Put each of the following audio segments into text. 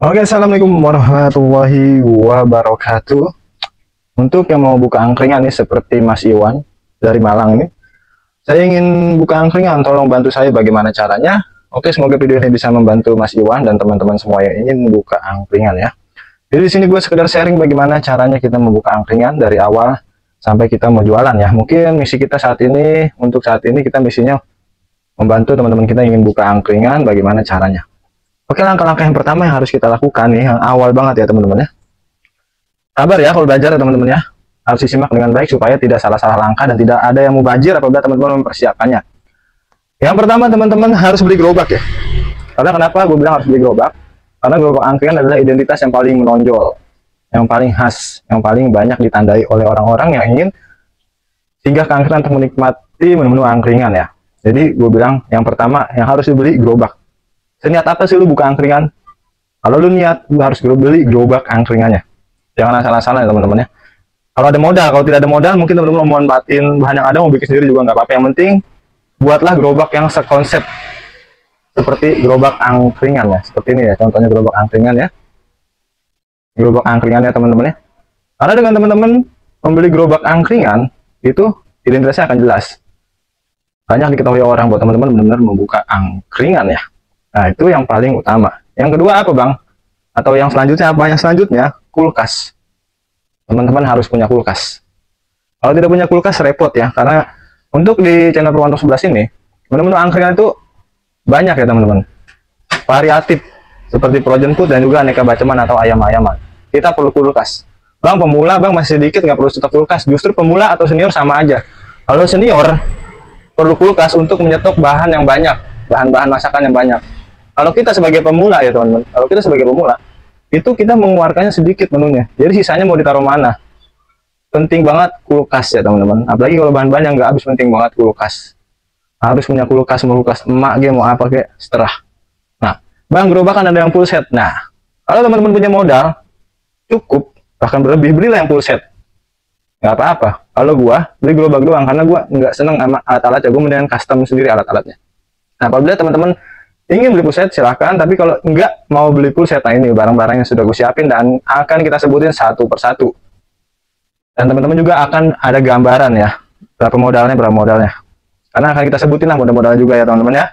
Oke, assalamualaikum warahmatullahi wabarakatuh. Untuk yang mau buka angkringan nih, seperti Mas Iwan dari Malang nih, saya ingin buka angkringan. Tolong bantu saya bagaimana caranya. Oke, semoga video ini bisa membantu Mas Iwan dan teman-teman semua yang ingin buka angkringan ya. Jadi di sini gue sekedar sharing bagaimana caranya kita membuka angkringan dari awal sampai kita mau jualan ya. Mungkin misi kita saat ini, untuk saat ini kita misinya membantu teman-teman kita yang ingin buka angkringan, bagaimana caranya. Oke, langkah-langkah yang pertama yang harus kita lakukan nih, yang awal banget ya teman-teman ya. Sabar ya kalau belajar ya teman-teman ya. Harus disimak dengan baik supaya tidak salah-salah langkah dan tidak ada yang mubazir apabila teman-teman mempersiapkannya. Yang pertama teman-teman harus beli gerobak ya. Karena kenapa gue bilang harus beli gerobak? Karena gerobak angkringan adalah identitas yang paling menonjol, yang paling khas, yang paling banyak ditandai oleh orang-orang yang ingin singgah ke angkringan untuk menikmati menu-menu angkringan ya. Jadi gue bilang yang pertama yang harus dibeli gerobak. Seniat apa sih lu buka angkringan? Kalau lu niat, lu harus beli gerobak angkringannya. Jangan asal-asalan ya teman-teman ya. Kalau ada modal, kalau tidak ada modal, mungkin teman-teman mau manfaatin bahan yang ada, mau bikin sendiri juga nggak apa-apa. Yang penting, buatlah gerobak yang sekonsep seperti gerobak angkringan ya. Seperti ini ya, contohnya gerobak angkringan ya. Gerobak angkringan ya teman-teman ya. Karena dengan teman-teman membeli gerobak angkringan, itu identitasnya akan jelas. Banyak diketahui orang buat teman-teman benar-benar membuka angkringan ya. Nah, itu yang paling utama. Yang kedua apa, Bang? Atau yang selanjutnya apa? Yang selanjutnya, kulkas. Teman-teman harus punya kulkas. Kalau tidak punya kulkas, repot ya. Karena untuk di channel Purwanto 11 ini, menu-menu angkringan itu banyak ya, teman-teman. Variatif. Seperti frozen food dan juga aneka baceman atau ayam-ayaman. Kita perlu kulkas. Bang, pemula, Bang, masih sedikit, nggak perlu stok kulkas. Justru pemula atau senior sama aja. Kalau senior, perlu kulkas untuk menyetok bahan yang banyak. Bahan-bahan masakan yang banyak. Kalau kita sebagai pemula ya teman-teman, kalau kita sebagai pemula, itu kita mengeluarkannya sedikit menunya. Jadi sisanya mau ditaruh mana? Penting banget kulkas ya teman-teman. Apalagi kalau bahan-bahan yang nggak habis, penting banget kulkas. Harus punya kulkas, mau kulkas emak, mau apa kayak seterah. Nah, Bang, gerobak kan ada yang full set. Nah, kalau teman-teman punya modal, cukup, bahkan berlebih, belilah yang full set. Nggak apa-apa. Kalau gua, beli gerobak doang, karena gua nggak seneng sama alat-alatnya. Gua mendingan custom sendiri alat-alatnya. Nah, apabila teman-teman ingin beli full set silahkan, tapi kalau enggak mau beli full set, nah ini barang-barang yang sudah gue siapin dan akan kita sebutin satu persatu. Dan teman-teman juga akan ada gambaran ya, berapa modalnya. Karena akan kita sebutin lah modal-modalnya juga ya teman-teman ya.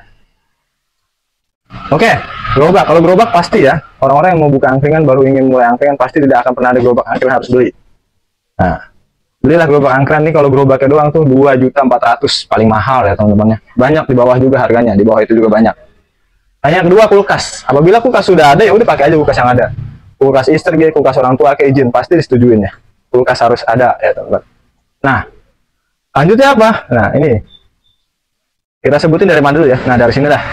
Oke, gerobak. Kalau gerobak pasti ya, orang-orang yang mau buka angkringan, baru ingin mulai angkringan, pasti tidak akan pernah ada gerobak angkringan, harus beli. Nah, belilah gerobak angkringan nih, kalau gerobaknya doang tuh 2.400.000 paling mahal ya teman-teman ya. Banyak di bawah juga harganya, di bawah itu juga banyak. Nah, yang kedua kulkas. Apabila kulkas sudah ada, ya udah pakai aja kulkas yang ada. Kulkas istri, kulkas orang tua, ke izin pasti disetujuin ya. Kulkas harus ada ya teman-teman. Nah, lanjutnya apa? Nah, ini kita sebutin dari mana dulu ya. Nah, dari sini dah,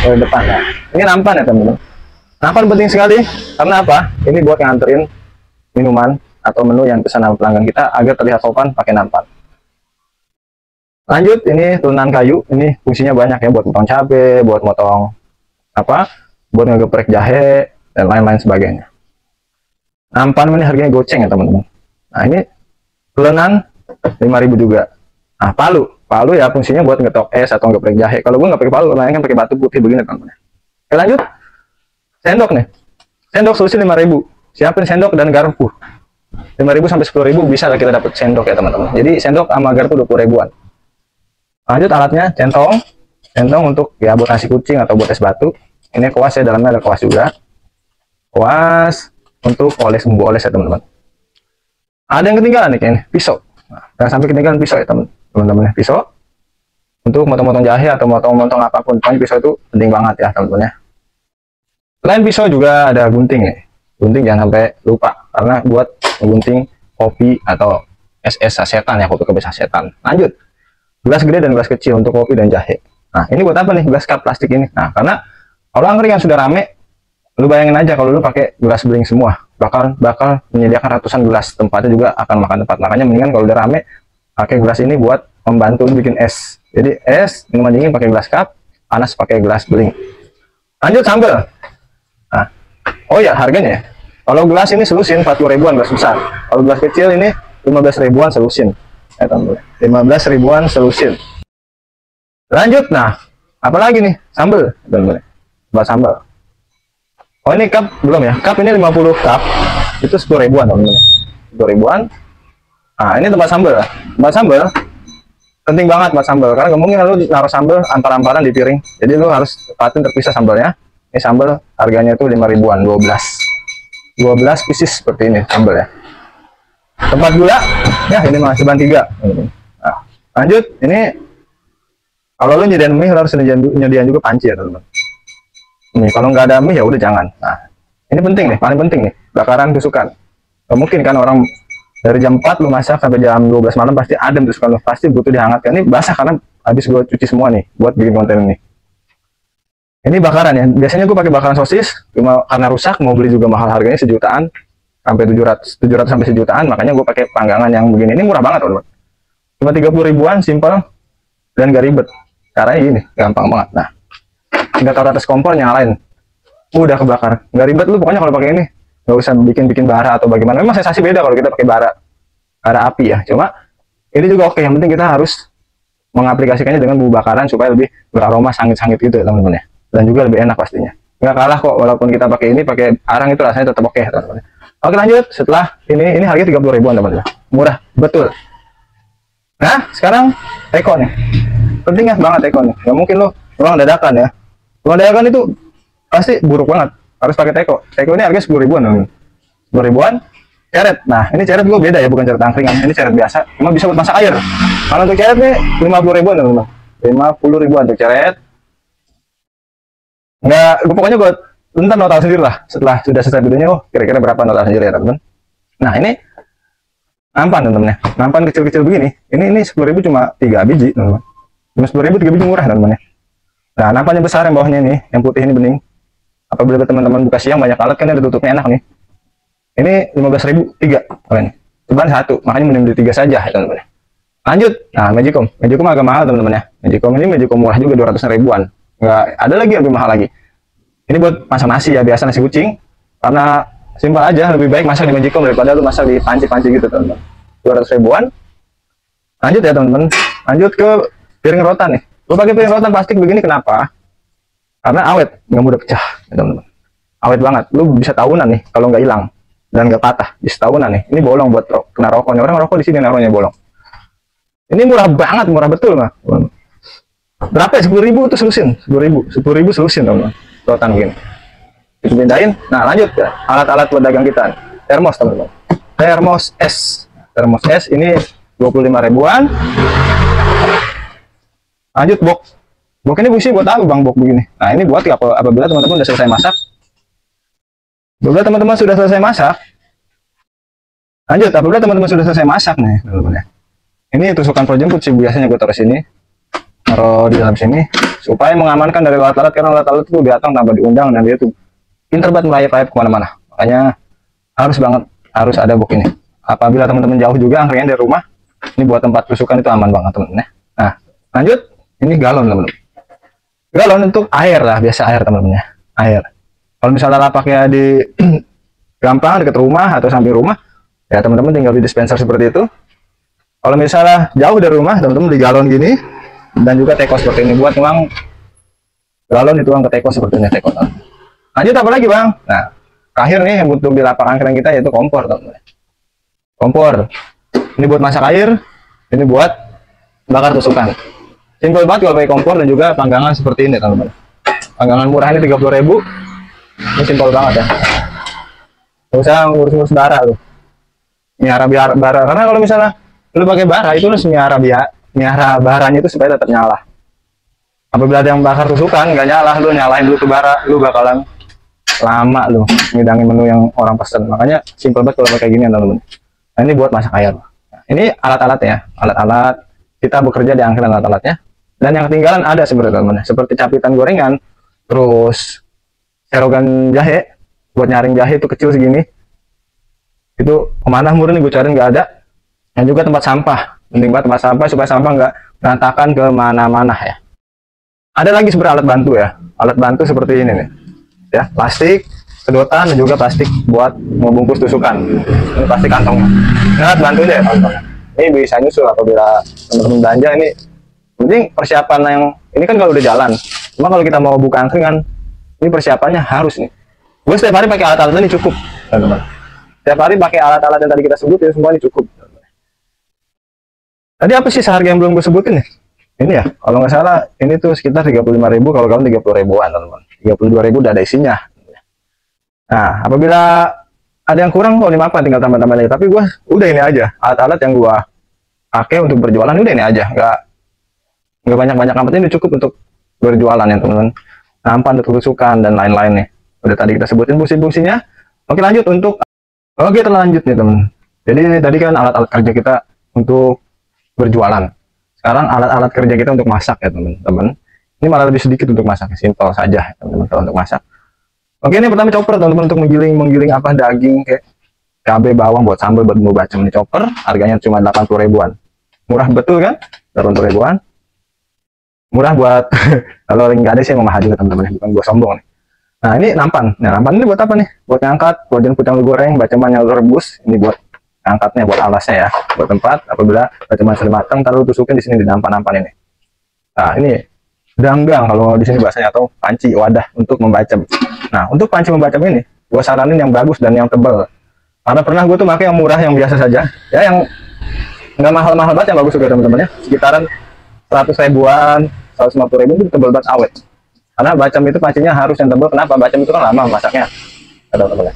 dari depan. Nah, ini nampan ya teman-teman. Nampan penting sekali karena apa? Ini buat nganterin minuman atau menu yang pesanan pelanggan kita agar terlihat sopan, pakai nampan. Lanjut, ini turunan kayu. Ini fungsinya banyak ya, buat motong cabai, buat motong apa, buat ngegeprek jahe dan lain-lain sebagainya. Nampan ini harganya goceng ya teman-teman. Nah, ini tulenan 5.000 juga. Nah, palu ya fungsinya buat ngetok es atau ngegeprek jahe. Kalau gue nggak pakai palu, lain kan pakai batu putih begini teman-teman. Oke, lanjut, sendok nih. Sendok solusi 5.000. Siapin sendok dan garpu. 5.000 sampai 10.000 bisa lah kita dapat sendok ya teman-teman. Jadi sendok sama garpu 20.000-an. Lanjut, alatnya centong untuk ya buat nasi kucing atau buat es batu. Ini kuas ya, dalamnya ada kuas juga. Kuas untuk oles, bumbu oles ya teman-teman. Ada yang ketinggalan nih kayaknya, pisau. Nah, jangan sampai ketinggalan pisau ya teman-teman ya. Pisau untuk motong-motong jahe atau motong-motong apapun. Pokoknya pisau itu penting banget ya teman-teman ya. Selain pisau juga ada gunting nih. Gunting jangan sampai lupa, karena buat gunting kopi atau es sasetan ya, kopi sasetan. Lanjut, gelas gede dan gelas kecil untuk kopi dan jahe. Nah, ini buat apa nih gelas cup plastik ini? Nah, karena kalau angkringan sudah rame, lu bayangin aja kalau lu pakai gelas beling semua, bakal menyediakan ratusan gelas, tempatnya juga akan makan tempat. Makanya mendingan kalau udah rame, pakai gelas ini buat membantu lu bikin es. Jadi es, minuman dingin pakai gelas cup, panas pakai gelas beling. Lanjut, sambal. Nah, oh ya harganya ya. Kalau gelas ini selusin 40.000-an gelas besar. Kalau gelas kecil ini 15.000-an selusin. 15.000-an selusin. Lanjut, nah, apalagi nih, sambal, buat sambal. Oh ini cup belum ya, cup ini 50 cup itu 10 ribuan teman-teman, 10 ribuan. Nah ini tempat sambal, tempat sambal penting banget tempat sambal, karena nggak mungkin lu naruh sambal ampar-amparan di piring, jadi lu harus tepatin terpisah sambalnya. Ini sambal harganya itu 5 ribuan, 12 pieces seperti ini sambal ya. Tempat gula ya ini masih ban 3. Nah, lanjut ini kalau lu nyediain mie, lu harus nyediain juga panci ya teman-teman. Nih kalau nggak ada mie ya udah jangan. Nah ini penting nih, paling penting nih, bakaran tusukan. Gak mungkin kan orang dari jam 4 lu masak sampai jam 12 malam pasti adem tusukan lu, pasti butuh dihangatkan. Ini basah karena habis gue cuci semua nih buat bikin konten ini. Ini bakaran ya, biasanya gue pakai bakaran sosis, cuma karena rusak mau beli juga mahal, harganya sejutaan sampai 700 sampai sejutaan, makanya gue pakai panggangan yang begini. Ini murah banget teman-teman, cuma 30 ribuan, simple dan gak ribet. Caranya gini, gampang banget. Nah tinggal taruh atas kompor, nyalain, udah kebakar, nggak ribet lu pokoknya kalau pakai ini. Nggak usah bikin bara atau bagaimana. Memang sensasi beda kalau kita pakai bara api ya, cuma ini juga oke. Yang penting kita harus mengaplikasikannya dengan bumbu bakaran supaya lebih beraroma sangit-sangit gitu ya teman-teman ya, dan juga lebih enak pastinya. Nggak kalah kok walaupun kita pakai ini, pakai arang itu rasanya tetap oke teman-teman. Oke lanjut, setelah ini harga 30 ribuan teman-teman, murah betul. Nah sekarang teko nih, penting ya banget teko nih. Nggak mungkin lo ruang dadakan ya, ruang dadakan itu pasti buruk banget, harus pakai teko. Teko ini harga 10 ribuan teman-teman, 10 ribuan. Ceret, nah ini ceret gue beda ya, bukan ceret angkringan, ini ceret biasa, cuma bisa buat masak air. Kalau untuk ceret nih 50 ribuan teman-teman, 50 ribuan untuk ceret. Nggak, gue pokoknya gue ntar lo tahu sendiri lah setelah sudah selesai videonya. Oh kira-kira berapa, lo tahu sendiri ya teman-teman. Nah ini nampan teman-teman ya, nampan kecil-kecil begini, ini 10 ribu cuma 3 biji teman-teman, cuma 10 ribu 3 biji, murah teman-teman ya. Nah nampan yang besar yang bawahnya nih, yang putih ini bening, apabila teman-teman buka siang banyak alat kan ada tutupnya enak nih. Ini 15 ribu 3 kalian, cuman 1, makanya mending beli 3 saja ya teman-teman. Lanjut, nah Magicom agak mahal teman-teman ya. Magicom murah juga 200 ribuan, nggak ada lagi yang lebih mahal lagi. Ini buat masak nasi ya, biasa nasi kucing, karena simpel aja, lebih baik masak di Magicom daripada lu masak di panci-panci gitu teman-teman. 200 ribuan. Lanjut ya teman-teman, lanjut ke piring rotan nih. Lu pakai piring rotan plastik begini kenapa? Karena awet, nggak mudah pecah ya teman-teman, awet banget. Lu bisa tahunan nih kalau nggak hilang dan nggak patah, bisa tahunan nih. Ini bolong buat kena rokoknya, orang rokok di sini naruhnya bolong. Ini murah banget, murah betul mah. Berapa ya? 10 ribu tuh selusin, 10 ribu selusin teman-teman, rotan begini. Itu pindahin. Nah lanjut ya, alat-alat buat dagang kita. Termos teman-teman, termos es ini 25 ribuan. Lanjut box ini fungsi buat apa bang, box begini? Nah ini buat apabila teman-teman sudah selesai masak. Apabila teman-teman sudah selesai masak, lanjut apabila teman-teman sudah selesai masak nih teman-teman ya. Ini tusukan pro jemput sih biasanya gue taruh sini, taruh di dalam sini supaya mengamankan dari alat-alat, karena alat-alat itu datang tanpa diundang dan dia tuh pinter banget melayap-layap kemana-mana. Makanya harus ada box ini. Apabila teman-teman jauh juga angkringan dari rumah, ini buat tempat tusukan itu aman banget teman-teman ya. Nah lanjut, ini galon teman-teman. Galon untuk air lah, biasa air teman-teman ya, air. Kalau misalnya lapaknya di gampang dekat rumah atau samping rumah, ya teman-teman tinggal di dispenser seperti itu. Kalau misalnya jauh dari rumah, teman-teman di galon gini, dan juga teko seperti ini buat nuang galon, dituang ke teko seperti ini teko. Lanjut apa lagi bang? Nah terakhir nih yang butuh di lapak angkringan kita yaitu kompor teman-teman. Kompor ini buat masak air, ini buat bakar tusukan. Simpel banget kalau pakai kompor, dan juga panggangan seperti ini teman-teman. Panggangan murah ini 30 ribu. Ini simpel banget ya, nggak usah ngurus-ngurus bara tuh, miara bara. Karena kalau misalnya lu pakai bara itu, lu miara baranya itu supaya tetap nyala. Apabila ada yang bakar tusukan nggak nyala, lu nyalain dulu ke bara, lu bakalan lama lu ngidangin menu yang orang pesen. Makanya simpel banget kalau pakai gini teman-teman. Nah ini buat masak air. Ini alat-alatnya, alat-alat kita bekerja di angkringan, alat-alatnya. Dan yang ketinggalan ada sebenarnya teman-teman, seperti capitan gorengan, terus serogan jahe buat nyaring jahe itu kecil segini. Itu kemana murni gue cariin nggak ada. Dan juga tempat sampah, penting banget tempat sampah supaya sampah nggak berantakan ke mana-mana ya. Ada lagi sebenarnya alat bantu ya, alat bantu seperti ini nih ya, plastik sedotan dan juga plastik buat membungkus tusukan. Ini plastik kantongnya, ini alat bantunya ya teman-teman. Ini bisa nyusul apabila teman-teman belanja. Ini penting persiapan yang ini kan kalau udah jalan. Cuma kalau kita mau buka angkringan, ini persiapannya harus nih. Gue setiap hari pakai alat-alat ini cukup, teman-teman. Setiap hari pakai alat-alat yang tadi kita sebutin, semua ini cukup. Tadi apa sih seharga yang belum gue sebutin nih? Ini ya, kalau nggak salah ini tuh sekitar 35.000, kalau kamu 30 ribuan, teman-teman. 32.000 udah ada isinya. Nah, apabila ada yang kurang, kalau ini apa, tinggal tambah-tambah aja. Tapi gue udah ini aja, alat-alat yang gue pakai untuk berjualan udah ini aja, nggak banyak-banyak amat, ini cukup untuk berjualan ya teman-teman. Nampan, tusukan dan lain-lain nih. Udah tadi kita sebutin fungsi-fungsinya. Oke, lanjut untuk lanjut nih teman. Jadi tadi kan alat-alat kerja kita untuk berjualan. Sekarang alat-alat kerja kita untuk masak ya teman-teman. Ini malah lebih sedikit untuk masak, simpel saja teman-teman kalau untuk masak. Oke, ini pertama chopper teman-teman, untuk menggiling apa daging kayak cabai, bawang buat sambal, buat bumbu bacem. Ini chopper harganya cuma 80 ribuan. Murah betul kan? 80 ribuan. Murah buat kalau nggak ada sih emang mahal juga teman-teman, bukan gua sombong nih. Nah, ini nampan. Nah, nampan ini buat apa nih? Buat ngangkat, buat jemput yang goreng, bacemannya rebus. Ini buat angkatnya, buat alasnya ya, buat tempat apabila baceman sudah matang, taruh tusukin di sini di nampan-nampan ini. Nah, ini danggang kalau di sini bahasanya, atau panci wadah untuk membacem. Nah, untuk panci membacem ini, gua saranin yang bagus dan yang tebal. Karena pernah gue tuh pakai yang murah, yang biasa saja, ya yang nggak mahal-mahal banget, yang bagus juga teman-teman ya, sekitaran 100 ribuan, 150 ribu itu tebal banget, awet. Karena bacem itu pancinya harus yang tebal. Kenapa? Bacem itu kan lama masaknya, teman-teman.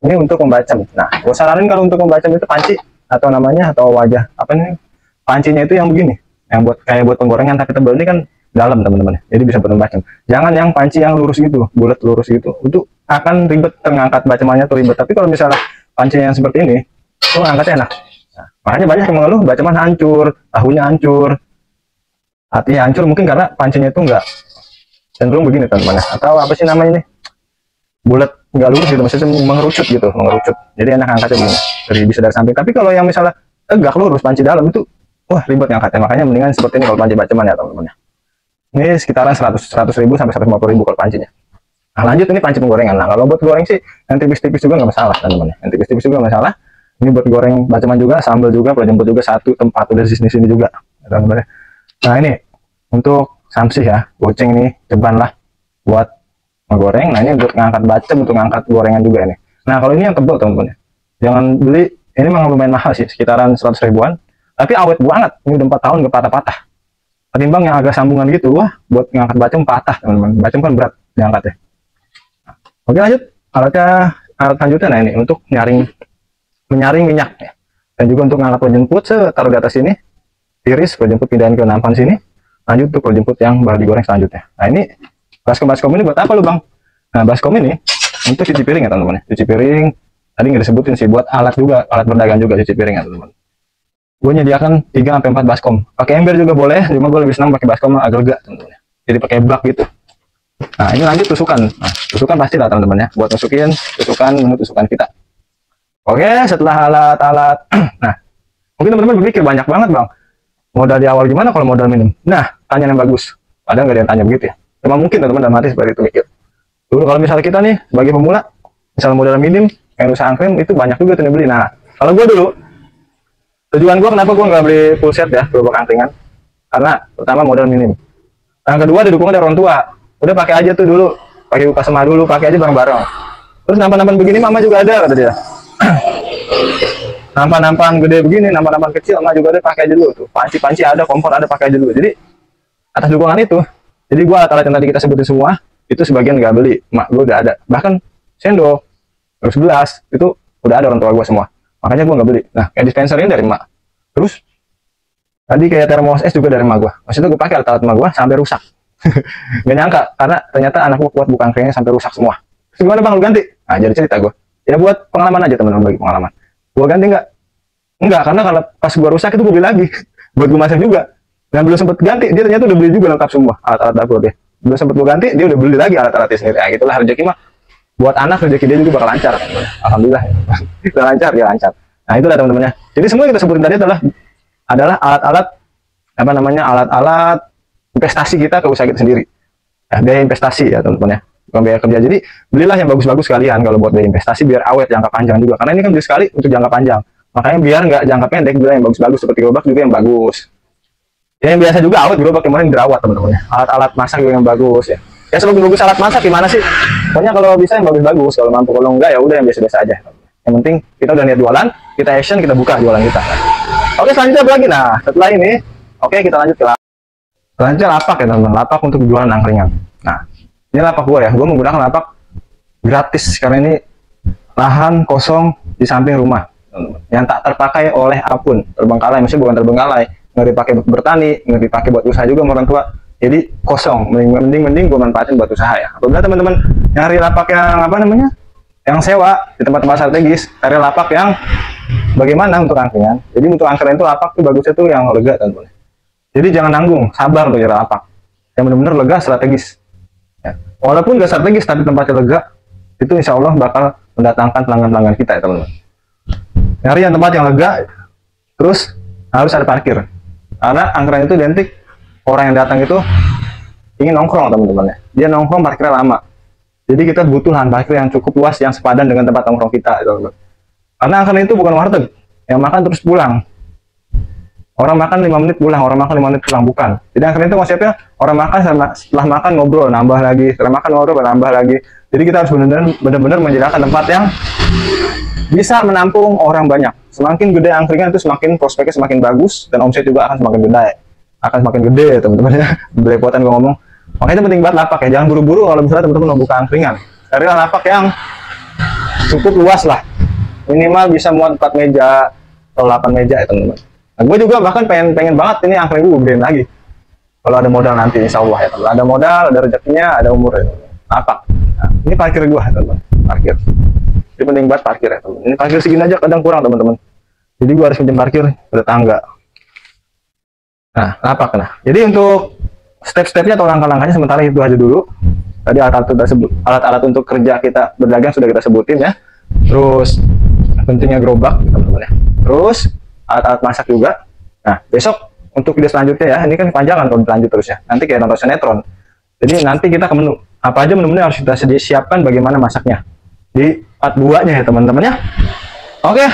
Ini untuk membacem. Nah, gue saranin kalau untuk membacem itu panci atau namanya atau wajah apa nih, pancinya itu yang begini, yang buat kayak buat penggorengan tapi tebal, ini kan dalam teman-teman, jadi bisa buat membacem. Jangan yang panci yang lurus gitu, bulat lurus gitu, itu akan ribet, ngangkat bacemannya tuh ribet. Tapi kalau misalnya pancinya yang seperti ini, tuh angkatnya enak. Nah, makanya banyak yang mengeluh baceman hancur, tahunya hancur, hatinya hancur, mungkin karena pancinya itu enggak cenderung begini teman-teman, atau apa sih namanya ini, bulat nggak lurus gitu, maksudnya mengerucut gitu, mengerucut. Jadi enak angkatnya begini, bisa dari samping. Tapi kalau yang misalnya tegak lurus panci dalam itu, wah ribet ngangkatnya. Makanya mendingan seperti ini kalau panci baceman ya teman-teman. Ini sekitaran 100 ribu sampai 150 ribu kalau pancinya. Nah, lanjut ini panci penggorengan. Nah, kalau buat goreng sih yang tipis-tipis juga nggak masalah teman-teman. Yang tipis-tipis juga nggak masalah. Ini buat goreng baceman juga, sambal juga, kalau jemput juga satu tempat udah di sini juga teman-teman. Nah, ini untuk samsih ya, goceng nih, ceban lah buat menggoreng. Nah, ini untuk ngangkat bacem, untuk ngangkat gorengan juga ini. Nah, kalau ini yang tebal teman-teman, jangan beli, ini memang lumayan mahal sih, sekitaran 100 ribuan, tapi awet banget, ini udah 4 tahun nggak patah-patah. Ketimbang yang agak sambungan gitu, wah buat ngangkat bacem patah teman-teman. Bacem kan berat diangkatnya. Oke, lanjut alat selanjutnya. Nah, ini untuk menyaring minyak ya. Dan juga untuk ngangkat penjemput, taruh di atas sini, tiris penjemput, pindahin ke nampan sini. Lanjut untuk penjemput yang baru digoreng selanjutnya. Nah, ini baskom ini buat apa lu bang? Nah, baskom ini untuk cuci piring ya teman-teman. Cuci piring tadi nggak disebutin sih, buat alat juga, alat berdagang juga cuci piring ya teman-teman. Gue nyediakan 3-4 baskom, pakai ember juga boleh, cuma gue lebih senang pakai baskom agak lega teman-teman, jadi pakai bak gitu. Nah, ini lanjut tusukan. Nah, tusukan pasti lah teman-teman ya, buat tusukin menu tusukan kita. Oke, setelah alat-alat nah, mungkin teman-teman berpikir banyak banget bang, modal di awal gimana kalau modal minim? Nah, tanya yang bagus, padahal nggak ada yang tanya begitu ya. Cuma mungkin teman-teman dalam hati seperti itu mikir dulu, kalau misalnya kita nih bagi pemula, misalnya modal minim kayak usaha angkringan itu banyak juga tuh yang beli. Nah, kalau gue dulu, tujuan gue kenapa gue nggak beli full set ya gerobak angkringan, karena pertama modal minim, yang kedua didukung dari orang tua. Udah pakai aja tuh dulu, pakai buka semah dulu, pakai aja bareng-bareng. Terus nampan-nampan begini mama juga ada kata dia. Nampan-nampan gede begini, nampan-nampan kecil mama juga ada, pakai aja dulu tuh. Panci-panci ada, kompor ada, pakai aja dulu. Jadi atas dukungan itu, jadi gue alat-alat yang tadi kita sebutin semua itu sebagian nggak beli, mak gue udah ada. Bahkan sendok, terus gelas itu udah ada orang tua gue semua. Makanya gue nggak beli. Nah, kayak dispenser ini dari emak. Terus tadi kayak termos es juga dari emak gue. Maksudnya gue pakai alat-alat emak gue sampai rusak. Gak nyangka, karena ternyata anak gue kuat bukan angkringannya sampai rusak semua. Terus gimana bang, lu ganti? Nah, jadi cerita gue. Ya buat pengalaman aja teman-teman, bagi pengalaman. Gue ganti nggak? Enggak, karena kalau pas gue rusak itu gue beli lagi. Buat gue masak juga. Dan belum sempat ganti, dia ternyata udah beli juga lengkap semua alat-alat dapur dia. Belum sempat gue ganti, dia udah beli lagi alat-alatnya sendiri. Nah, gitulah rezeki mah. Buat anak rezeki dia juga bakal lancar. Alhamdulillah. Udah lancar, dia lancar. Nah, itulah teman-teman ya. Jadi semua yang kita sebutin tadi adalah alat-alat apa namanya, alat-alat investasi kita ke usaha kita sendiri. Nah, biaya investasi ya teman-teman ya, bukan biaya kerja. Jadi belilah yang bagus-bagus sekalian kalau buat biaya investasi, biar awet jangka panjang juga. Karena ini kan beli sekali untuk jangka panjang. Makanya biar nggak jangka pendek, beli yang bagus-bagus seperti gerobak juga yang bagus. Ya, yang biasa juga awet gerobak, kemarin dirawat teman-teman ya. Alat-alat masak juga yang bagus ya. Ya sebagus-bagus alat masak gimana sih? Pokoknya kalau bisa yang bagus-bagus, kalau mampu, kalau enggak ya udah yang biasa-biasa aja. Yang penting kita udah niat jualan, kita action, kita buka jualan kita. Oke, selanjutnya apa lagi? Nah, setelah ini, oke kita lanjut ke lapak. Selanjutnya lapak ya teman-teman, lapak untuk jualan angkringan. Nah, ini lapak gua ya, gua menggunakan lapak gratis karena ini lahan kosong di samping rumah, yang tak terpakai oleh apapun, terbengkalai, maksudnya bukan terbengkalai, nggak dipakai buat bertani, nggak dipakai buat usaha juga sama orang tua, jadi kosong. Mending gue manfaatin buat usaha ya. Apabila teman-teman nyari lapak yang apa namanya, yang sewa di tempat-tempat strategis, cari lapak yang bagaimana untuk angkringan. Jadi untuk angkringan itu lapak tuh bagusnya tuh yang lega teman-teman. Jadi jangan nanggung, sabar untuk cari lapak yang benar-benar lega, strategis. Ya. Walaupun nggak strategis tapi tempatnya lega, itu insya Allah bakal mendatangkan pelanggan-pelanggan kita ya teman-teman. Nyari yang tempat yang lega, terus harus ada parkir. Karena angkringan itu identik orang yang datang itu ingin nongkrong teman-teman ya. Dia nongkrong parkirnya lama. Jadi kita butuh lahan parkir yang cukup luas yang sepadan dengan tempat nongkrong kita teman-teman. Karena angkringan itu bukan warteg yang makan terus pulang. Orang makan 5 menit pulang, orang makan 5 menit pulang, bukan. Jadi angkringan itu konsepnya orang makan setelah makan ngobrol, nambah lagi, setelah makan ngobrol, nambah lagi. Jadi kita harus benar-benar menyediakan tempat yang bisa menampung orang banyak. Semakin gede angkringan itu semakin prospeknya semakin bagus dan omset juga akan semakin gede. Akan semakin gede ya teman-teman ya. Belepotan gue ngomong. Makanya itu penting banget lapak ya. Jangan buru-buru kalau misalnya teman-teman mau buka angkringan. Carilah lapak yang cukup luas lah. Minimal bisa muat 4 meja atau 8 meja ya teman-teman. Nah, gue juga bahkan pengen banget ini angkringan gue gedein lagi. Kalau ada modal nanti insya Allah ya teman-teman. Ada modal, ada rezekinya, ada umur ya teman-teman. Lapak. Nah, ini parkir gue teman-teman. Parkir. Ini penting banget parkir ya teman-teman. Ini parkir segini aja kadang kurang teman-teman. Jadi gue harus pinjam parkir pada tangga. Nah, lapak. Nah, jadi untuk step-stepnya atau langkah-langkahnya sementara itu aja dulu. Tadi alat-alat untuk kerja kita berdagang sudah kita sebutin ya. Terus pentingnya gerobak teman-teman ya. Terus alat-alat masak juga. Nah, besok untuk video selanjutnya ya, ini kan panjangan kalau lanjut terus ya. Nanti kayak nonton sinetron. Jadi nanti kita ke menu. Apa aja menu-menu harus kita siapkan bagaimana masaknya. Di part 2-nya ya teman-teman ya. Oke.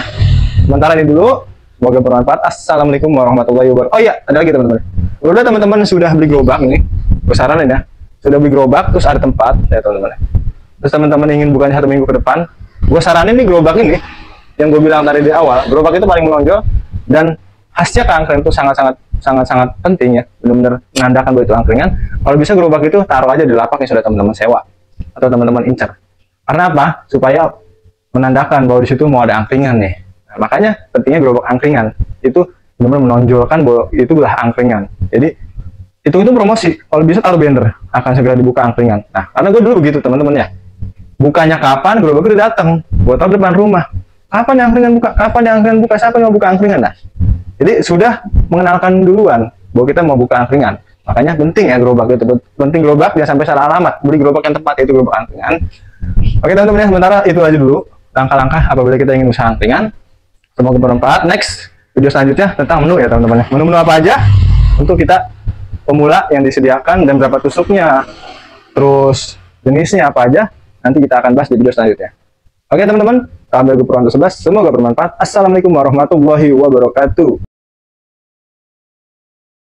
Sementara ini dulu. Semoga bermanfaat. Assalamualaikum warahmatullahi wabarakatuh. Oh iya, ada lagi teman-teman. Udah teman-teman sudah beli gerobak ini. Gue saranin ya. Sudah beli gerobak terus ada tempat ya teman-teman. Terus teman-teman ingin bukanya 1 minggu ke depan, gue saranin nih gerobak ini yang gue bilang tadi di awal. Gerobak itu paling menonjol dan khasnya ke angkringan itu sangat penting ya. Benar-benar menandakan bahwa itu angkringan. Kalau bisa gerobak itu taruh aja di lapak yang sudah teman-teman sewa atau teman-teman incar. Karena apa? Supaya menandakan bahwa di situ mau ada angkringan nih. Nah, makanya pentingnya gerobak angkringan itu benar-benar menonjolkan bahwa itu adalah angkringan. Jadi itu promosi. Kalau bisa taruh banner akan segera dibuka angkringan. Nah, karena gue dulu begitu teman-teman ya. Bukanya kapan? Gerobak udah datang. Gue taruh depan rumah. Kapan yang angkringan buka? Kapan yang angkringan buka? Siapa yang mau buka angkringan? Nah, jadi sudah mengenalkan duluan bahwa kita mau buka angkringan. Makanya penting ya gerobak itu. Penting gerobak jangan sampai salah alamat. Beli gerobak yang tepat itu gerobak angkringan. Oke teman-teman ya, sementara itu aja dulu langkah-langkah apabila kita ingin usaha angkringan. Semoga bermanfaat. Next video selanjutnya tentang menu ya teman-teman. Menu-menu apa aja untuk kita pemula yang disediakan dan berapa tusuknya, terus jenisnya apa aja, nanti kita akan bahas di video selanjutnya. Oke teman-teman, salam dari Guru Purwanto 11, semoga bermanfaat. Assalamualaikum warahmatullahi wabarakatuh.